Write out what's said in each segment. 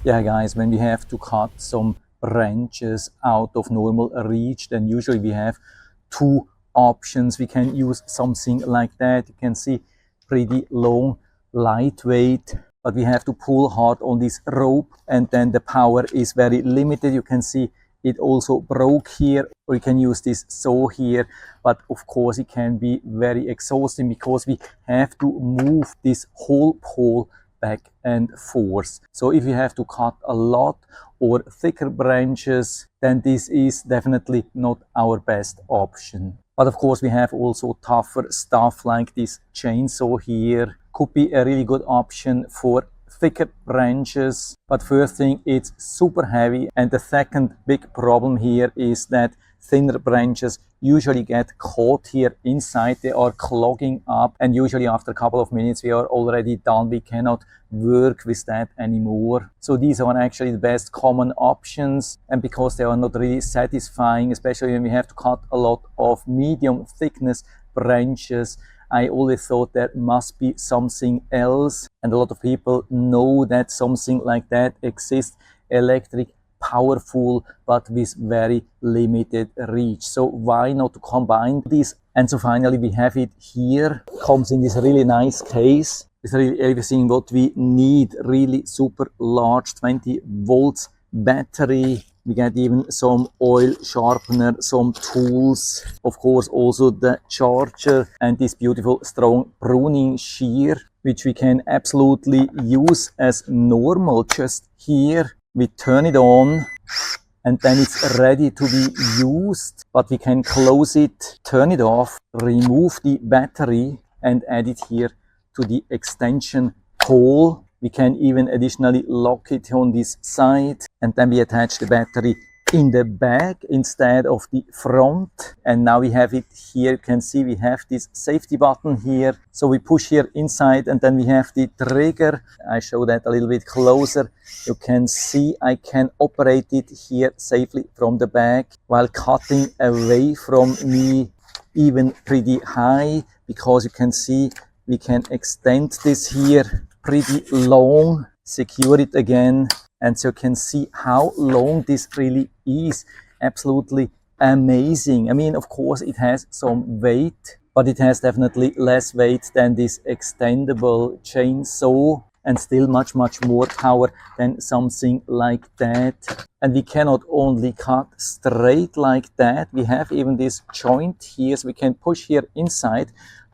Yeah guys, when we have to cut some branches out of normal reach, then usually we have two options. We can use something like that. You can see pretty long, lightweight, but we have to pull hard on this rope, and then the power is very limited. You can see it also broke here, or you can use this saw here, but of course it can be very exhausting because we have to move this whole pole back and forth. So if you have to cut a lot or thicker branches, then this is definitely not our best option. But of course we have also tougher stuff like this chainsaw here. Could be a really good option for thicker branches, but first thing, it's super heavy, and the second big problem here is that thinner branches usually get caught here inside. They are clogging up, and usually after a couple of minutes we are already done. We cannot work with that anymore. So these are actually the best common options, and because they are not really satisfying, especially when we have to cut a lot of medium thickness branches, I always thought there must be something else, and a lot of people know that something like that exists. Electric, powerful, but with very limited reach. So why not to combine these? And so finally we have it here. Comes in this really nice case with really everything what we need. Really super large 20 volts battery. We get even some oil sharpener, some tools, of course also the charger, and this beautiful strong pruning shear, which we can absolutely use as normal. Just here we turn it on and then it's ready to be used, but we can close it, turn it off, remove the battery and add it here to the extension pole. We can even additionally lock it on this side, and then we attach the battery in the back instead of the front. And now we have it here. You can see we have this safety button here. So we push here inside, and then we have the trigger. I show that a little bit closer. You can see I can operate it here safely from the back while cutting away from me, even pretty high, because you can see we can extend this here pretty long, secure it again, and so you can see how long this really is. Absolutely amazing. I mean, of course it has some weight, but it has definitely less weight than this extendable chainsaw, and still much more power than something like that. And we cannot only cut straight like that, we have even this joint here, so we can push here inside,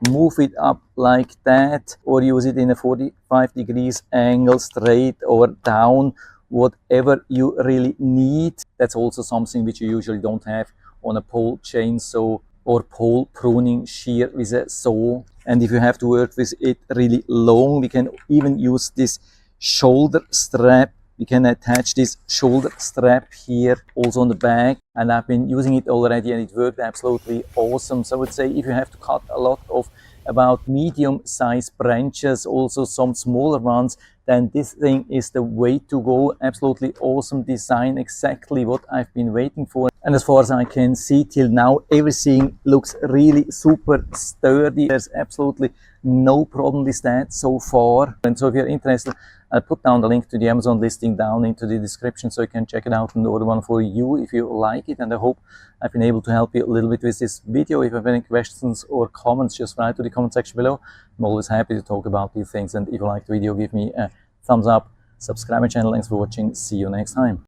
move it up like that, or use it in a 45 degrees angle, straight or down, whatever you really need. That's also something which you usually don't have on a pole chainsaw or pole pruning shear with a saw. And if you have to work with it really long, we can even use this shoulder strap. We can attach this shoulder strap here also on the back, and I've been using it already and it worked absolutely awesome. So I would say if you have to cut a lot of about medium-sized branches, also some smaller ones, then this thing is the way to go. Absolutely awesome design, exactly what I've been waiting for. And as far as I can see till now, everything looks really super sturdy. There's absolutely no problem with that so far. And so if you're interested, I'll put down the link to the Amazon listing down into the description so you can check it out and order one for you if you like it. And I hope I've been able to help you a little bit with this video. If you have any questions or comments, just write to the comment section below. I'm always happy to talk about these things. And if you like the video, give me a thumbs up, subscribe my channel. Thanks for watching. See you next time.